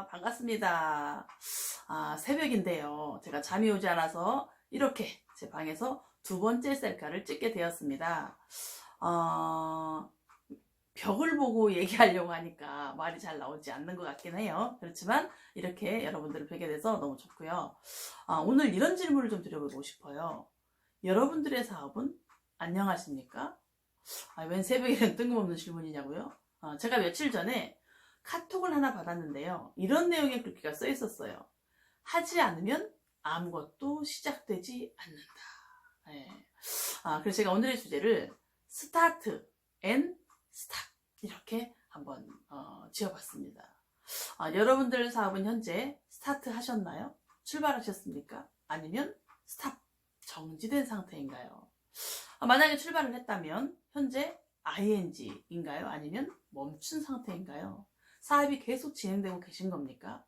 반갑습니다. 새벽인데요. 제가 잠이 오지 않아서 이렇게 제 방에서 두 번째 셀카를 찍게 되었습니다. 벽을 보고 얘기하려고 하니까 말이 잘 나오지 않는 것 같긴 해요. 그렇지만 이렇게 여러분들을 뵈게 돼서 너무 좋고요. 오늘 이런 질문을 좀 드려보고 싶어요. 여러분들의 사업은 안녕하십니까? 웬 새벽에는 뜬금없는 질문이냐고요? 제가 며칠 전에 카톡을 하나 받았는데요. 이런 내용의 글귀가 써 있었어요. 하지 않으면 아무것도 시작되지 않는다. 네. 그래서 제가 오늘의 주제를 스타트 앤 스탑 이렇게 한번 지어봤습니다. 여러분들 사업은 현재 스타트 하셨나요? 출발하셨습니까? 아니면 스탑 정지된 상태인가요? 만약에 출발을 했다면 현재 ing인가요? 아니면 멈춘 상태인가요? 사업이 계속 진행되고 계신 겁니까?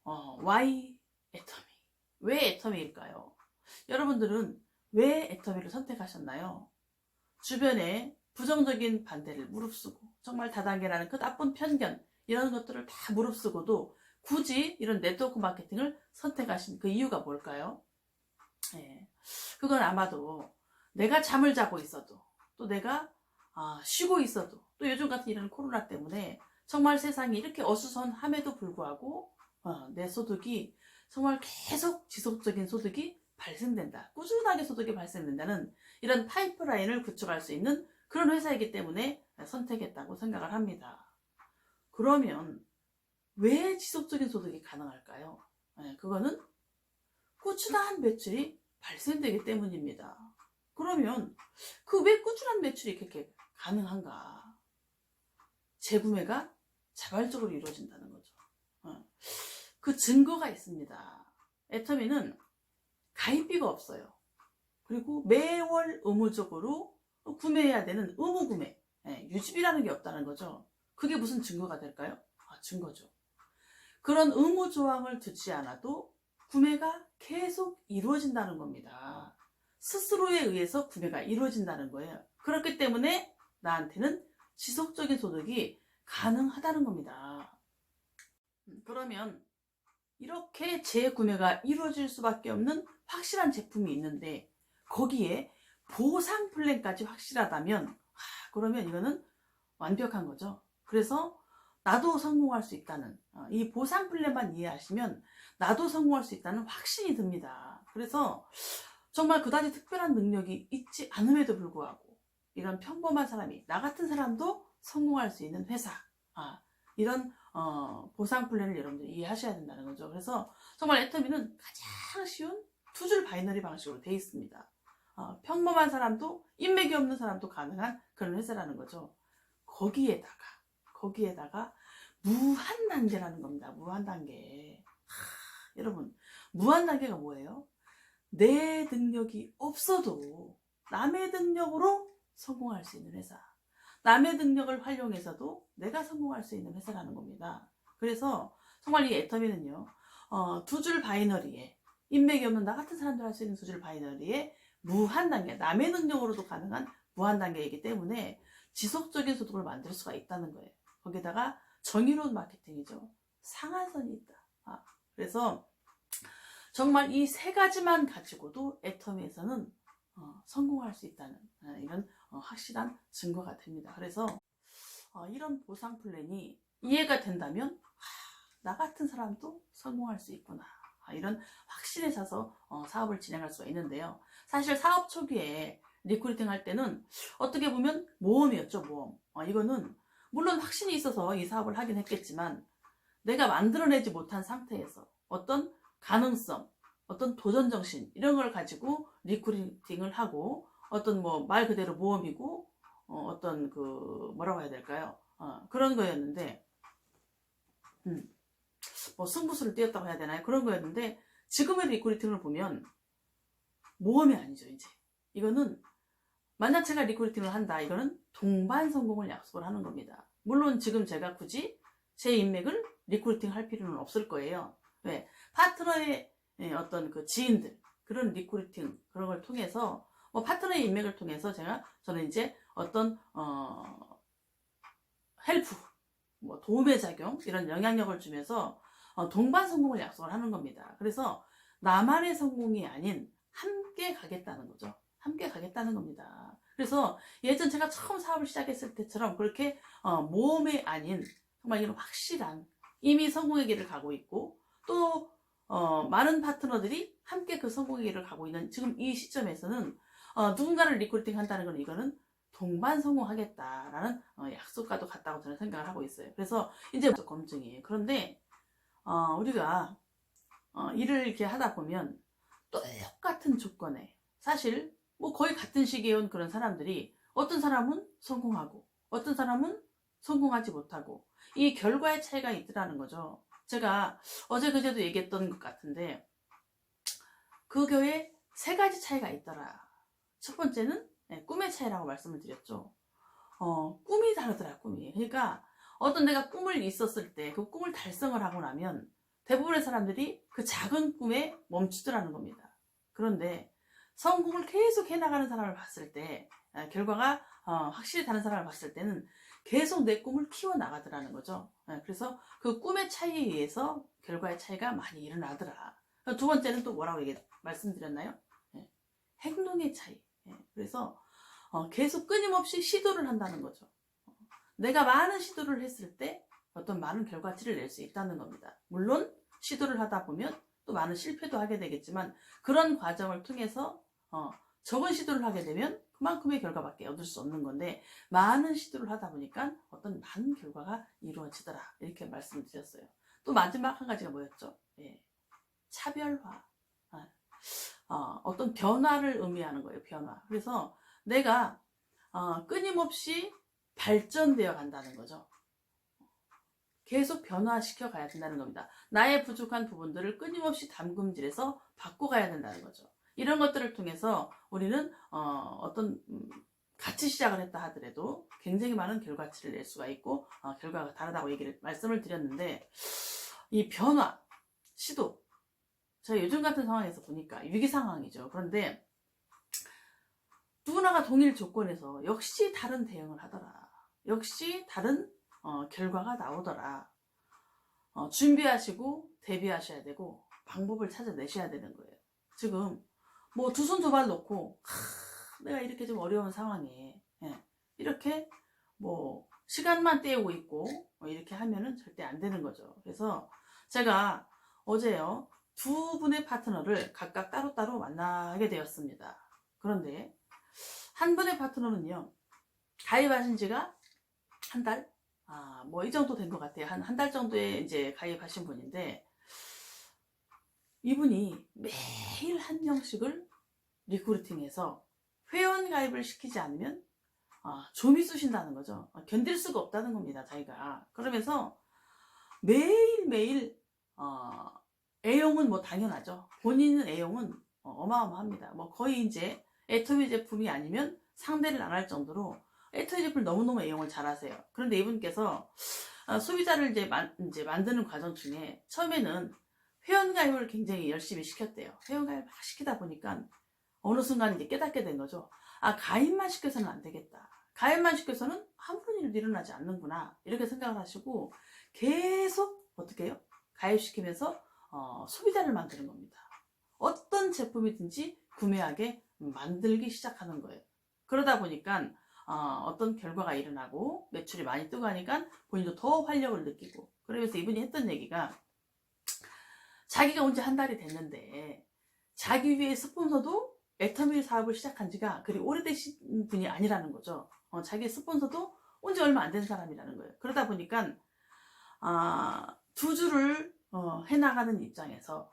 Why 애터미? 왜 애터미일까요? 여러분들은 왜 애터미를 선택하셨나요? 주변에 부정적인 반대를 무릅쓰고 정말 다단계라는 그 나쁜 편견 이런 것들을 다 무릅쓰고도 굳이 이런 네트워크 마케팅을 선택하신 그 이유가 뭘까요? 네, 그건 아마도 내가 잠을 자고 있어도 또 내가 쉬고 있어도 또 요즘 같은 이런 코로나 때문에 정말 세상이 이렇게 어수선함에도 불구하고 내 소득이 정말 계속 지속적인 소득이 발생된다. 꾸준하게 소득이 발생된다는 이런 파이프라인을 구축할 수 있는 그런 회사이기 때문에 선택했다고 생각을 합니다. 그러면 왜 지속적인 소득이 가능할까요? 그거는 꾸준한 매출이 발생되기 때문입니다. 그러면 그 왜 꾸준한 매출이 그렇게 가능한가? 재구매가 자발적으로 이루어진다는 거죠. 그 증거가 있습니다. 애터미는 가입비가 없어요. 그리고 매월 의무적으로 구매해야 되는 의무 구매, 유지비라는 게 없다는 거죠. 그게 무슨 증거가 될까요? 증거죠. 그런 의무 조항을 두지 않아도 구매가 계속 이루어진다는 겁니다. 스스로에 의해서 구매가 이루어진다는 거예요. 그렇기 때문에 나한테는 지속적인 소득이 가능하다는 겁니다. 그러면 이렇게 재구매가 이루어질 수밖에 없는 확실한 제품이 있는데 거기에 보상 플랜까지 확실하다면 그러면 이거는 완벽한 거죠. 그래서 나도 성공할 수 있다는 이 보상 플랜만 이해하시면 나도 성공할 수 있다는 확신이 듭니다. 그래서 정말 그다지 특별한 능력이 있지 않음에도 불구하고 이런 평범한 사람이 나 같은 사람도 성공할 수 있는 회사 이런 보상 플랜을 여러분들이 이해하셔야 된다는 거죠. 그래서 정말 애터미는 가장 쉬운 두 줄 바이너리 방식으로 되어 있습니다. 평범한 사람도 인맥이 없는 사람도 가능한 그런 회사라는 거죠. 거기에다가 무한 단계라는 겁니다. 무한 단계. 여러분, 무한 단계가 뭐예요? 내 능력이 없어도 남의 능력으로 성공할 수 있는 회사. 남의 능력을 활용해서도 내가 성공할 수 있는 회사라는 겁니다. 그래서 정말 이 애터미는요, 두 줄 바이너리에 인맥이 없는 나 같은 사람들 할 수 있는 두 줄 바이너리에 무한 단계, 남의 능력으로도 가능한 무한 단계이기 때문에 지속적인 소득을 만들 수가 있다는 거예요. 거기다가 정의로운 마케팅이죠. 상한선이 있다. 그래서 정말 이 세 가지만 가지고도 애터미에서는 성공할 수 있다는 이런 확실한 증거가 됩니다. 그래서 이런 보상 플랜이 이해가 된다면 나 같은 사람도 성공할 수 있구나. 이런 확신에 차서 사업을 진행할 수가 있는데요. 사실 사업 초기에 리크루팅 할 때는 어떻게 보면 모험이었죠. 모험. 이거는 물론 확신이 있어서 이 사업을 하긴 했겠지만 내가 만들어내지 못한 상태에서 어떤 가능성, 어떤 도전정신 이런 걸 가지고 리크루팅을 하고 어떤 뭐 말 그대로 모험이고 어떤 그 뭐라고 해야 될까요? 그런 거였는데 뭐 승부수를 띄었다고 해야 되나요? 그런 거였는데 지금의 리크루팅을 보면 모험이 아니죠. 이제 이거는 만약 제가 리크루팅을 한다 이거는 동반 성공을 약속을 하는 겁니다. 물론 지금 제가 굳이 제 인맥을 리크루팅 할 필요는 없을 거예요. 왜? 파트너의 어떤 그 지인들 그런 리크루팅 그런 걸 통해서 파트너의 인맥을 통해서 저는 이제 어떤 헬프 뭐 도움의 작용 이런 영향력을 주면서 동반 성공을 약속을 하는 겁니다. 그래서 나만의 성공이 아닌 함께 가겠다는 거죠. 함께 가겠다는 겁니다. 그래서 예전 제가 처음 사업을 시작했을 때처럼 그렇게 모험이 아닌 정말 이런 확실한 이미 성공의 길을 가고 있고 또 많은 파트너들이 함께 그 성공의 길을 가고 있는 지금 이 시점에서는 누군가를 리크루팅 한다는 건 이거는 동반 성공하겠다라는 약속과도 같다고 저는 생각을 하고 있어요. 그래서 이제 검증이에요. 그런데 우리가 일을 이렇게 하다 보면 똑같은 조건에 사실 뭐 거의 같은 시기에 온 그런 사람들이 어떤 사람은 성공하고 어떤 사람은 성공하지 못하고 이 결과의 차이가 있더라는 거죠. 제가 어제 그제도 얘기했던 것 같은데 그 교에 세 가지 차이가 있더라. 첫 번째는 꿈의 차이라고 말씀을 드렸죠. 꿈이 다르더라, 꿈이. 그러니까 어떤 내가 꿈을 있었을 때 그 꿈을 달성을 하고 나면 대부분의 사람들이 그 작은 꿈에 멈추더라는 겁니다. 그런데 성공을 계속 해나가는 사람을 봤을 때 결과가 확실히 다른 사람을 봤을 때는 계속 내 꿈을 키워나가더라는 거죠. 그래서 그 꿈의 차이에 의해서 결과의 차이가 많이 일어나더라. 두 번째는 또 뭐라고 말씀드렸나요? 행동의 차이. 그래서 계속 끊임없이 시도를 한다는 거죠. 내가 많은 시도를 했을 때 어떤 많은 결과치를 낼 수 있다는 겁니다. 물론 시도를 하다 보면 또 많은 실패도 하게 되겠지만 그런 과정을 통해서 적은 시도를 하게 되면 그만큼의 결과밖에 얻을 수 없는 건데 많은 시도를 하다 보니까 어떤 많은 결과가 이루어지더라 이렇게 말씀드렸어요. 또 마지막 한 가지가 뭐였죠? 차별화. 어떤 변화를 의미하는 거예요. 변화. 그래서 내가 끊임없이 발전되어 간다는 거죠. 계속 변화시켜 가야 된다는 겁니다. 나의 부족한 부분들을 끊임없이 담금질해서 바꿔가야 된다는 거죠. 이런 것들을 통해서 우리는 어떤 같이 시작을 했다 하더라도 굉장히 많은 결과치를 낼 수가 있고 결과가 다르다고 말씀을 드렸는데 이 변화, 시도 제가 요즘 같은 상황에서 보니까 위기 상황이죠. 그런데 누구나가 동일 조건에서 역시 다른 대응을 하더라. 역시 다른 결과가 나오더라. 준비하시고 대비하셔야 되고 방법을 찾아내셔야 되는 거예요. 지금 뭐 두 손 두 발 놓고 내가 이렇게 좀 어려운 상황에 이렇게 뭐 시간만 때우고 있고 이렇게 하면은 절대 안 되는 거죠. 그래서 제가 어제요 두 분의 파트너를 각각 따로따로 만나게 되었습니다. 그런데 한 분의 파트너는요 가입하신 지가 한 달? 뭐 이 정도 된 것 같아요. 한 달 정도에 이제 가입하신 분인데 이분이 매일 한 명씩을 리크루팅해서 회원 가입을 시키지 않으면 좀이 쑤신다는 거죠. 견딜 수가 없다는 겁니다. 자기가. 그러면서 매일매일 애용은 뭐 당연하죠. 본인은 애용은 어마어마합니다. 뭐 거의 이제 애터미 제품이 아니면 상대를 안 할 정도로 애터미 제품을 너무너무 애용을 잘하세요. 그런데 이분께서 소비자를 이제 만드는 과정 중에 처음에는 회원가입을 굉장히 열심히 시켰대요. 회원가입을 막 시키다 보니까 어느 순간 이제 깨닫게 된 거죠. 가입만 시켜서는 안 되겠다. 가입만 시켜서는 아무런 일도 일어나지 않는구나. 이렇게 생각을 하시고 계속 어떻게 해요? 가입시키면서 소비자를 만드는 겁니다. 어떤 제품이든지 구매하게 만들기 시작하는 거예요. 그러다 보니까 어떤 결과가 일어나고 매출이 많이 뜨고 하니까 본인도 더 활력을 느끼고 그러면서 이분이 했던 얘기가 자기가 온 지 한 달이 됐는데 자기 위해 스폰서도 애터미 사업을 시작한 지가 그리 오래되신 분이 아니라는 거죠. 자기 스폰서도 온 지 얼마 안 된 사람이라는 거예요. 그러다 보니까 두 줄을 해나가는 입장에서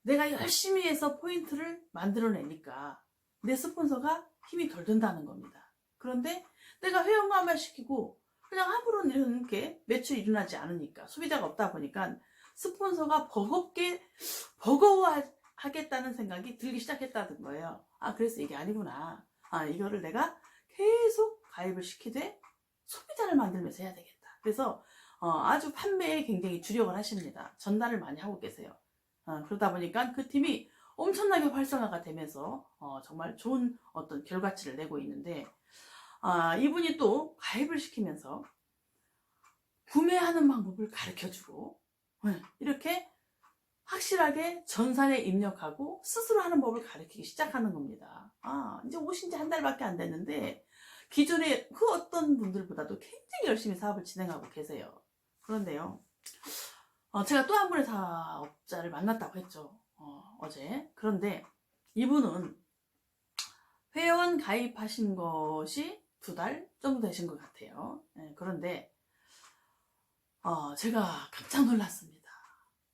내가 열심히 해서 포인트를 만들어내니까 내 스폰서가 힘이 덜 든다는 겁니다. 그런데 내가 회원가만 시키고 그냥 아무런 이렇게 매출이 일어나지 않으니까 소비자가 없다 보니까 스폰서가 버거워하겠다는 생각이 들기 시작했다는 거예요. 그래서 이게 아니구나. 이거를 내가 계속 가입을 시키되 소비자를 만들면서 해야 되겠다. 그래서 아주 판매에 굉장히 주력을 하십니다. 전달을 많이 하고 계세요. 그러다 보니까 그 팀이 엄청나게 활성화가 되면서 정말 좋은 어떤 결과치를 내고 있는데 이분이 또 가입을 시키면서 구매하는 방법을 가르쳐주고 이렇게 확실하게 전산에 입력하고 스스로 하는 법을 가르치기 시작하는 겁니다. 이제 오신 지 한 달밖에 안 됐는데 기존에 그 어떤 분들보다도 굉장히 열심히 사업을 진행하고 계세요. 그런데요, 제가 또 한 분의 사업자를 만났다고 했죠. 어제. 그런데 이분은 회원 가입하신 것이 2달 정도 되신 것 같아요. 그런데 제가 깜짝 놀랐습니다.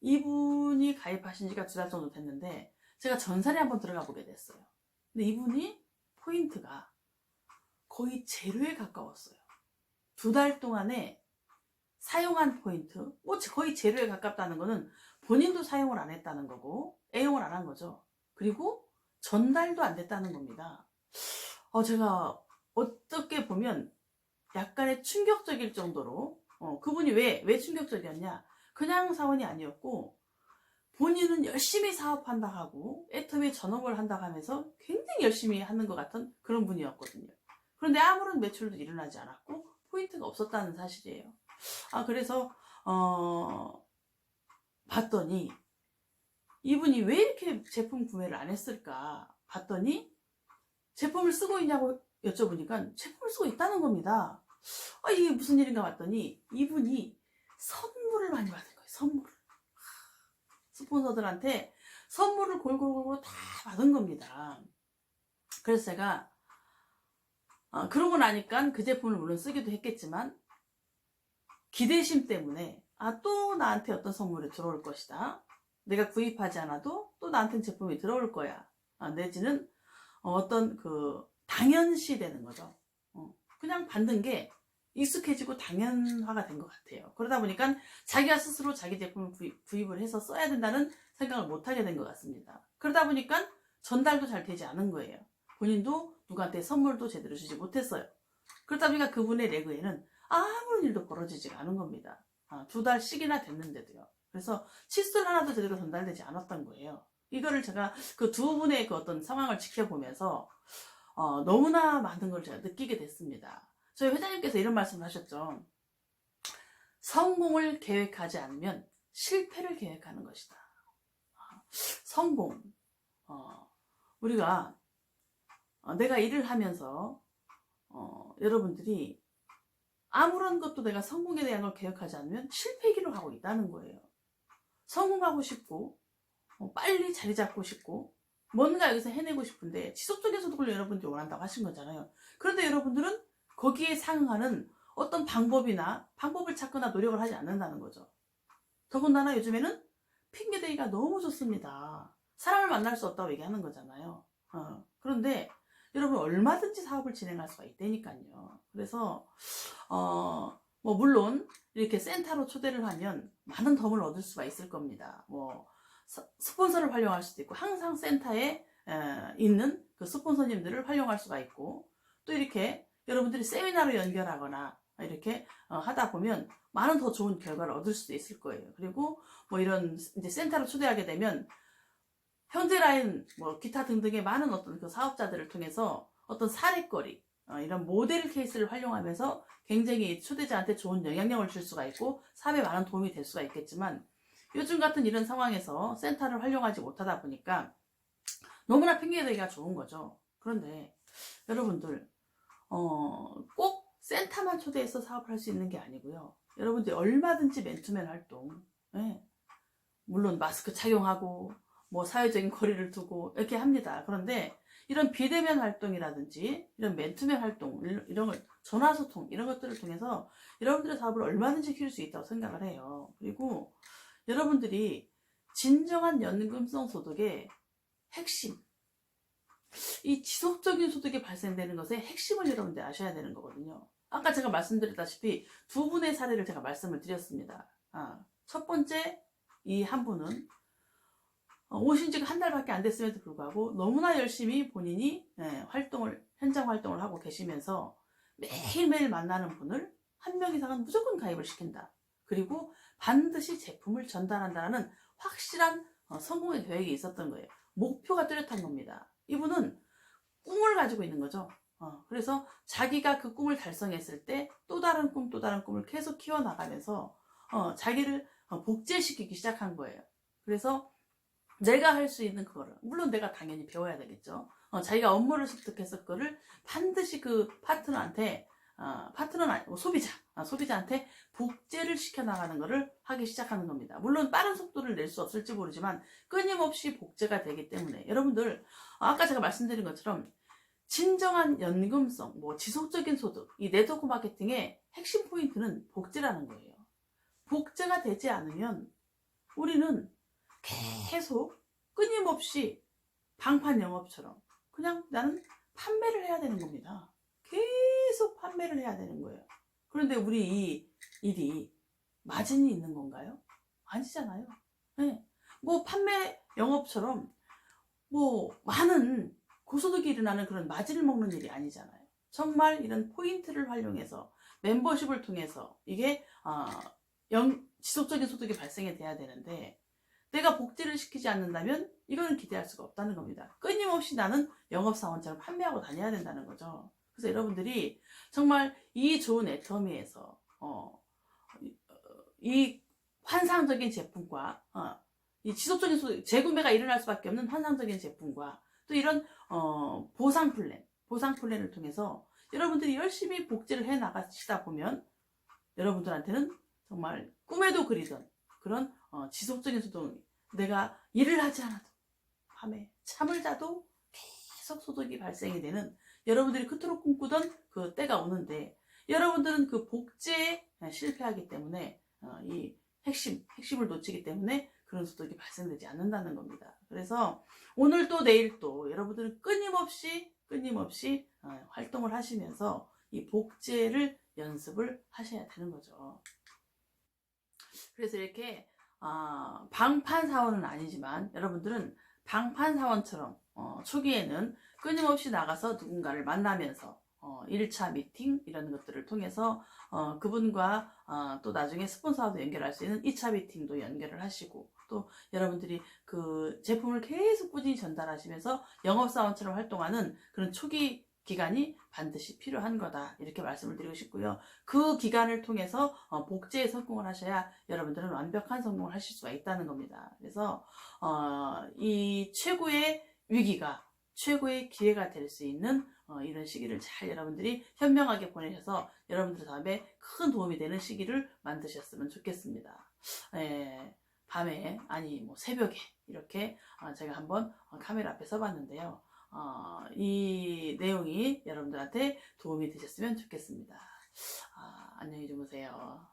이분이 가입하신 지가 2달 정도 됐는데 제가 전산에 한번 들어가 보게 됐어요. 근데 이분이 포인트가 거의 제로에 가까웠어요. 2달 동안에 사용한 포인트, 뭐 거의 제로에 가깝다는 거는 본인도 사용을 안 했다는 거고 애용을 안 한 거죠. 그리고 전달도 안 됐다는 겁니다. 제가 어떻게 보면 약간의 충격적일 정도로 그분이 왜 충격적이었냐, 그냥 사원이 아니었고 본인은 열심히 사업한다 하고 애터미에 전업을 한다 하면서 굉장히 열심히 하는 것 같은 그런 분이었거든요. 그런데 아무런 매출도 일어나지 않았고 포인트가 없었다는 사실이에요. 그래서 봤더니 이분이 왜 이렇게 제품 구매를 안 했을까 봤더니 제품을 쓰고 있냐고 여쭤보니까 제품을 쓰고 있다는 겁니다. 이게 무슨 일인가 봤더니 이분이 선물을 많이 받은 거예요. 선물을. 스폰서들한테 선물을 골고루 다 받은 겁니다. 그래서 제가 그러고 나니까 그 제품을 물론 쓰기도 했겠지만 기대심 때문에 또 나한테 어떤 선물이 들어올 것이다. 내가 구입하지 않아도 또 나한테는 제품이 들어올 거야. 내지는 어떤 당연시 되는 거죠. 그냥 받는 게 익숙해지고 당연화가 된 것 같아요. 그러다 보니까 자기가 스스로 자기 제품을 구입을 해서 써야 된다는 생각을 못하게 된 것 같습니다. 그러다 보니까 전달도 잘 되지 않은 거예요. 본인도 누구한테 선물도 제대로 주지 못했어요. 그러다 보니까 그분의 레그에는 아무런 일도 벌어지지 않은 겁니다. 2달씩이나 됐는데도요. 그래서 칫솔 하나도 제대로 전달되지 않았던 거예요. 이거를 제가 그 두 분의 그 어떤 상황을 지켜보면서 너무나 많은 걸 제가 느끼게 됐습니다. 저희 회장님께서 이런 말씀을 하셨죠. 성공을 계획하지 않으면 실패를 계획하는 것이다. 성공. 우리가 내가 일을 하면서 여러분들이 아무런 것도 내가 성공에 대한 걸 계획하지 않으면 실패기로 하고 있다는 거예요. 성공하고 싶고 빨리 자리 잡고 싶고 뭔가 여기서 해내고 싶은데 지속적인 소득을 여러분들이 원한다고 하신 거잖아요. 그런데 여러분들은 거기에 상응하는 어떤 방법을 찾거나 노력을 하지 않는다는 거죠. 더군다나 요즘에는 핑계대기가 너무 좋습니다. 사람을 만날 수 없다고 얘기하는 거잖아요. 그런데 여러분 얼마든지 사업을 진행할 수가 있다니까요. 그래서 물론 이렇게 센터로 초대를 하면 많은 덤을 얻을 수가 있을 겁니다. 스폰서를 활용할 수도 있고 항상 센터에 있는 그 스폰서님들을 활용할 수가 있고 또 이렇게 여러분들이 세미나로 연결하거나 이렇게 하다 보면 많은 더 좋은 결과를 얻을 수도 있을 거예요. 그리고 이런 이제 센터로 초대하게 되면 현대라인 기타 등등의 많은 어떤 그 사업자들을 통해서 어떤 사례거리 이런 모델 케이스를 활용하면서 굉장히 초대자한테 좋은 영향력을 줄 수가 있고 사업에 많은 도움이 될 수가 있겠지만 요즘 같은 이런 상황에서 센터를 활용하지 못하다 보니까 너무나 핑계대기가 좋은 거죠. 그런데 여러분들 꼭 센터만 초대해서 사업을 할 수 있는 게 아니고요. 여러분들이 얼마든지 맨투맨 활동, 물론 마스크 착용하고 사회적인 거리를 두고 이렇게 합니다. 그런데 이런 비대면 활동이라든지 이런 맨투맨 활동 이런 걸 전화소통 이런 것들을 통해서 여러분들의 사업을 얼마든지 키울 수 있다고 생각을 해요. 그리고 여러분들이 진정한 연금성 소득의 핵심, 이 지속적인 소득이 발생되는 것의 핵심을 여러분들이 아셔야 되는 거거든요. 아까 제가 말씀드렸다시피 두 분의 사례를 제가 말씀을 드렸습니다. 첫 번째 이 한 분은 오신 지가 한 달밖에 안 됐음에도 불구하고 너무나 열심히 본인이 현장 활동을 하고 계시면서 매일매일 만나는 분을 한 명 이상은 무조건 가입을 시킨다. 그리고 반드시 제품을 전달한다는 확실한 성공의 계획이 있었던 거예요. 목표가 뚜렷한 겁니다. 이분은 꿈을 가지고 있는 거죠. 그래서 자기가 그 꿈을 달성했을 때 또 다른 꿈, 또 다른 꿈을 계속 키워나가면서 자기를 복제시키기 시작한 거예요. 그래서 내가 할 수 있는 그거를, 물론 내가 당연히 배워야 되겠죠. 자기가 업무를 습득해서 그거를 반드시 그 파트너한테, 파트너는 아니고 소비자한테 복제를 시켜나가는 거를 하기 시작하는 겁니다. 물론 빠른 속도를 낼 수 없을지 모르지만 끊임없이 복제가 되기 때문에 여러분들, 아까 제가 말씀드린 것처럼 진정한 연금성, 지속적인 소득, 이 네트워크 마케팅의 핵심 포인트는 복제라는 거예요. 복제가 되지 않으면 우리는 계속 끊임없이 방판 영업처럼 그냥 나는 판매를 해야 되는 겁니다. 계속 판매를 해야 되는 거예요. 그런데 우리 이 일이 마진이 있는 건가요? 아니잖아요. 네. 판매 영업처럼 많은 고소득이 일어나는 그런 마진을 먹는 일이 아니잖아요. 정말 이런 포인트를 활용해서 멤버십을 통해서 이게 지속적인 소득이 발생이 돼야 되는데, 내가 복제를 시키지 않는다면 이거는 기대할 수가 없다는 겁니다. 끊임없이 나는 영업사원처럼 판매하고 다녀야 된다는 거죠. 그래서 여러분들이 정말 이 좋은 애터미에서 이 환상적인 제품과 이 지속적인 소득, 재구매가 일어날 수밖에 없는 환상적인 제품과 또 이런 보상 플랜을 통해서 여러분들이 열심히 복제를 해 나가시다 보면 여러분들한테는 정말 꿈에도 그리던 그런 지속적인 소득, 내가 일을 하지 않아도 밤에 잠을 자도 계속 소득이 발생이 되는, 여러분들이 그토록 꿈꾸던 그 때가 오는데, 여러분들은 그 복제에 실패하기 때문에 이 핵심을 놓치기 때문에 그런 소득이 발생되지 않는다는 겁니다. 그래서 오늘 또 내일 또 여러분들은 끊임없이 활동을 하시면서 이 복제를 연습을 하셔야 되는 거죠. 그래서 이렇게 방판사원은 아니지만 여러분들은 방판사원처럼 초기에는 끊임없이 나가서 누군가를 만나면서 1차 미팅 이런 것들을 통해서 그분과 또 나중에 스폰서와도 연결할 수 있는 2차 미팅도 연결을 하시고, 또 여러분들이 그 제품을 계속 꾸준히 전달하시면서 영업사원처럼 활동하는 그런 초기 기간이 반드시 필요한 거다, 이렇게 말씀을 드리고 싶고요. 그 기간을 통해서 복제에 성공을 하셔야 여러분들은 완벽한 성공을 하실 수가 있다는 겁니다. 그래서 이 최고의 위기가 최고의 기회가 될 수 있는 이런 시기를 잘 여러분들이 현명하게 보내셔서 여러분들 다음에 큰 도움이 되는 시기를 만드셨으면 좋겠습니다. 밤에 새벽에 이렇게 제가 한번 카메라 앞에 써봤는데요. 이 내용이 여러분들한테 도움이 되셨으면 좋겠습니다. 안녕히 주무세요.